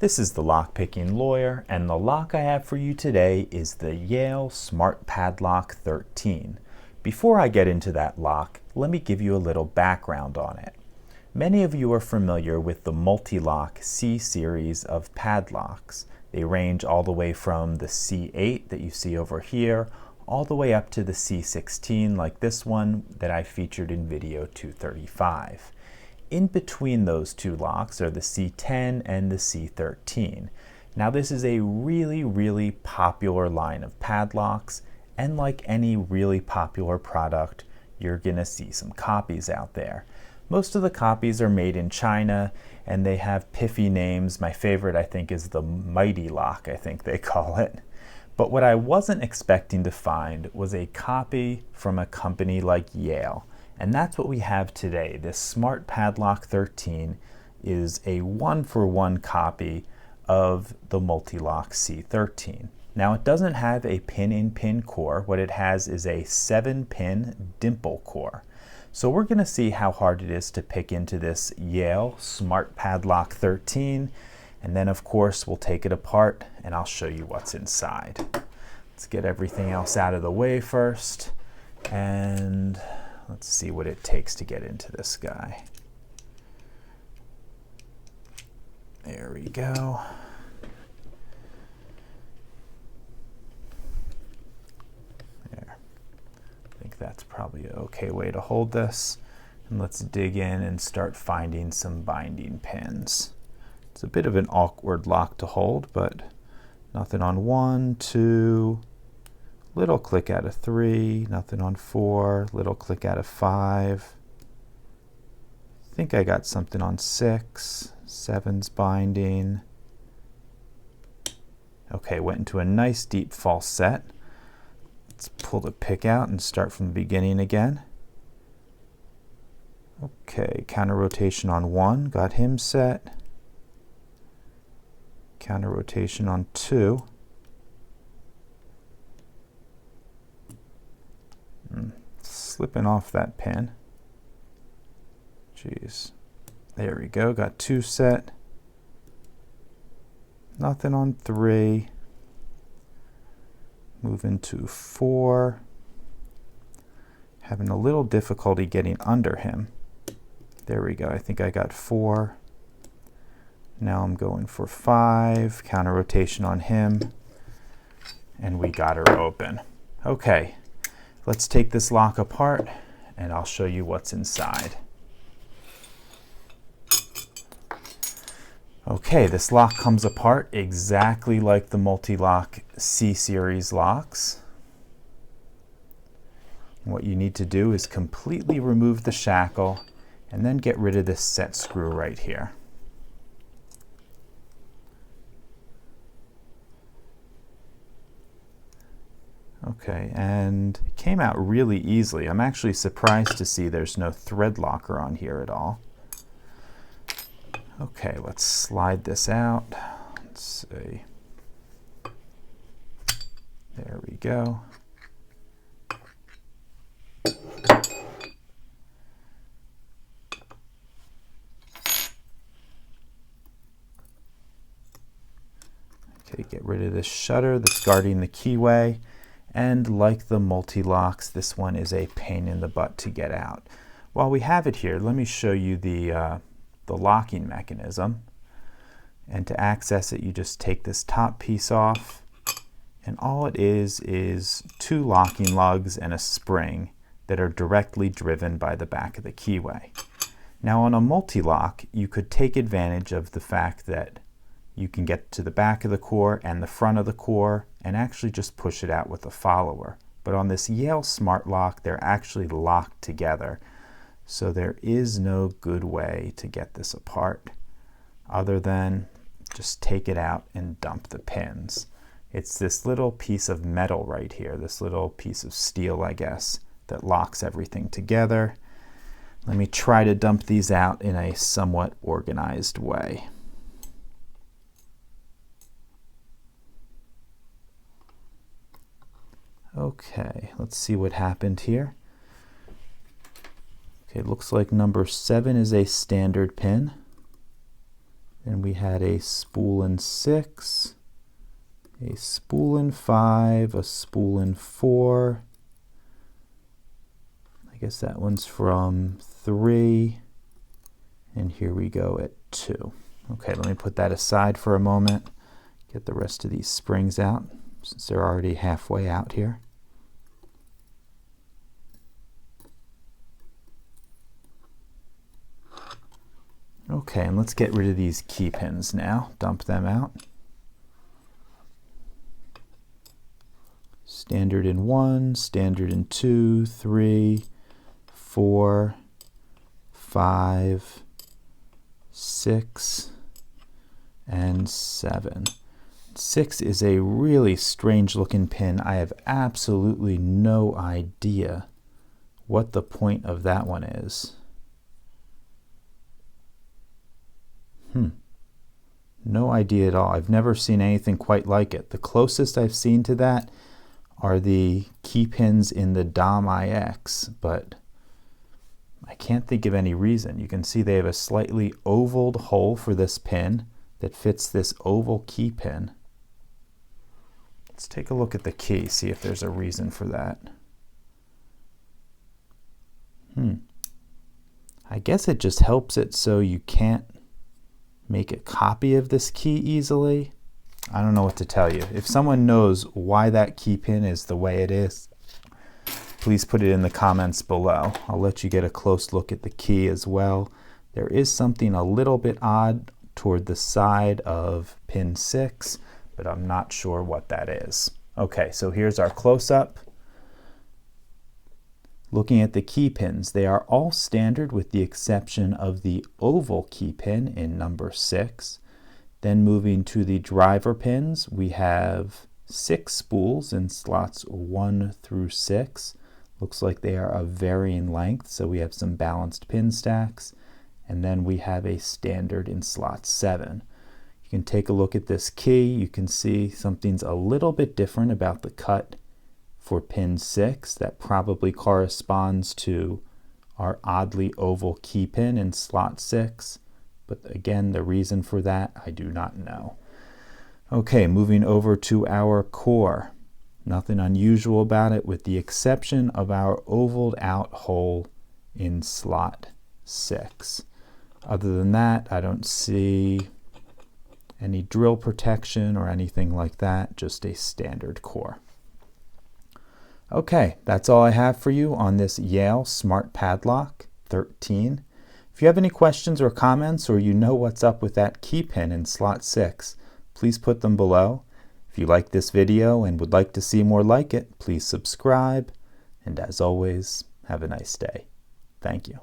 This is the Lockpicking Lawyer, and the lock I have for you today is the Yale Smart Padlock 13. Before I get into that lock, let me give you a little background on it. Many of you are familiar with the Mul-T-Lock C series of padlocks. They range all the way from the C8 that you see over here, all the way up to the C16 like this one that I featured in video 235. In between those two locks are the C10 and the C13. Now this is a really popular line of padlocks, and like any really popular product, you're gonna see some copies out there. Most of the copies are made in China and they have piffy names. My favorite, I think, is the Mighty-Lock, I think they call it. But what I wasn't expecting to find was a copy from a company like Yale. And that's what we have today. This Smart Padlock 13 is a one-for-one copy of the Mul-T-Lock C13. Now it doesn't have a pin-in-pin core. What it has is a 7-pin dimple core. So we're going to see how hard it is to pick into this Yale Smart Padlock 13. And then of course we'll take it apart and I'll show you what's inside. Let's get everything else out of the way first. And let's see what it takes to get into this guy. There we go. There. I think that's probably an okay way to hold this. And let's dig in and start finding some binding pins. It's a bit of an awkward lock to hold, but nothing on 1, 2, little click out of 3, nothing on 4, little click out of 5. I think I got something on 6, 7's binding. Okay, went into a nice deep false set. Let's pull the pick out and start from the beginning again. Okay, counter rotation on 1, got him set. Counter rotation on 2. Slipping off that pin. Jeez. There we go. Got 2 set. Nothing on 3. Moving to 4. Having a little difficulty getting under him. There we go. I think I got 4. Now I'm going for 5. Counter rotation on him. And we got her open. Okay. Let's take this lock apart and I'll show you what's inside. Okay, this lock comes apart exactly like the Mul-T-Lock C-Series locks. What you need to do is completely remove the shackle and then get rid of this set screw right here. Okay, and it came out really easily. I'm actually surprised to see there's no thread locker on here at all. Okay, let's slide this out. Let's see. There we go. Okay, get rid of this shutter that's guarding the keyway. And like the Mul-T-Locks, this one is a pain in the butt to get out. While we have it here, let me show you the locking mechanism. And to access it, you just take this top piece off. And all it is 2 locking lugs and a spring that are directly driven by the back of the keyway. Now on a Mul-T-Lock, you could take advantage of the fact that you can get to the back of the core and the front of the core and actually just push it out with a follower. But on this Yale Smart Lock, they're actually locked together. So there is no good way to get this apart other than just take it out and dump the pins. It's this little piece of metal right here, this little piece of steel, I guess, that locks everything together. Let me try to dump these out in a somewhat organized way. Okay, let's see what happened here. Okay, looks like number 7 is a standard pin. Then we had a spool in 6, a spool in 5, a spool in 4. I guess that one's from 3. And here we go at 2. Okay, let me put that aside for a moment. Get the rest of these springs out since they're already halfway out here. Okay, and let's get rid of these key pins now. Dump them out. Standard in 1, standard in 2, 3, 4, 5, 6, and 7. 6 is a really strange looking pin. I have absolutely no idea what the point of that one is. No idea at all. I've never seen anything quite like it. The closest I've seen to that are the key pins in the DOM IX, but I can't think of any reason. You can see they have a slightly ovaled hole for this pin that fits this oval key pin. Let's take a look at the key, see if there's a reason for that. I guess it just helps it so you can't make a copy of this key easily. I don't know what to tell you. If someone knows why that key pin is the way it is, please put it in the comments below. I'll let you get a close look at the key as well. There is something a little bit odd toward the side of pin 6, but I'm not sure what that is. Okay, so here's our close-up. Looking at the key pins, they are all standard with the exception of the oval key pin in number 6. Then moving to the driver pins, we have 6 spools in slots 1 through 6. Looks like they are of varying length, so we have some balanced pin stacks. And then we have a standard in slot 7. You can take a look at this key. You can see something's a little bit different about the cut for pin 6. That probably corresponds to our oddly oval key pin in slot 6. But again, the reason for that, I do not know. Okay, moving over to our core. Nothing unusual about it with the exception of our ovaled out hole in slot 6. Other than that, I don't see any drill protection or anything like that, just a standard core. Okay, that's all I have for you on this Yale Smart Padlock 13. If you have any questions or comments, or you know what's up with that key pin in slot 6, please put them below. If you like this video and would like to see more like it, please subscribe. And as always, have a nice day. Thank you.